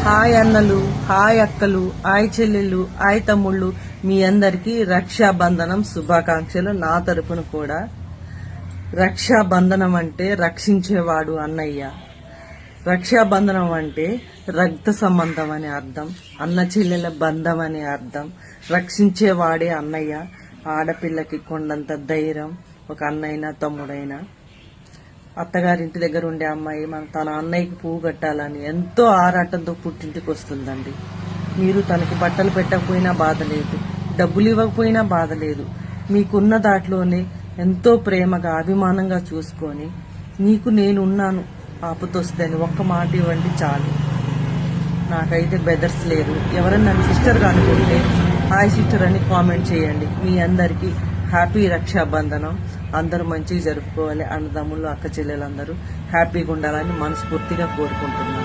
Hi అన్నలు, hi అక్కలు, hi చెల్లెళ్ళు, హాయ్ తమ్ముళ్ళు, మీ అందరికీ రక్షాబంధనం శుభాకాంక్షలు. నా తరపున కూడా రక్షాబంధనం అంటే రక్షించేవాడు అన్నయ్య. రక్షాబంధనం అంటే రక్త సంబంధం అని అర్థం, అన్న చెల్లెల బంధం అని అర్థం. రక్షించేవాడే అన్నయ్య. ఆడపిల్లకి కొండంత ధైర్యం ఒక అన్నైనా తమ్ముడైనా. అత్తగారింటి దగ్గర ఉండే అమ్మాయి తన అన్నయ్యకి పువ్వు కట్టాలని ఎంతో ఆరాటంతో పుట్టింటికి వస్తుందండి. మీరు తనకి బట్టలు పెట్టకపోయినా బాధ లేదు, డబ్బులు ఇవ్వకపోయినా బాధ లేదు. మీకున్న దాంట్లోనే ఎంతో ప్రేమగా అభిమానంగా చూసుకొని నీకు నేనున్నాను ఆపుతొస్తే అని ఒక్క మాట ఇవ్వండి చాలు. నాకైతే బెదర్స్ లేదు. ఎవరైనా నన్ను సిస్టర్గా అనుకుంటే హాయ్ సిస్టర్ అని కామెంట్ చేయండి. మీ అందరికీ హ్యాపీ రక్షాబంధనం. అందరూ మంచిగా జరుపుకోవాలి. అన్నదమ్ములు, అక్క చెల్లెలందరూ హ్యాపీగా ఉండాలని మనస్ఫూర్తిగా కోరుకుంటున్నాను.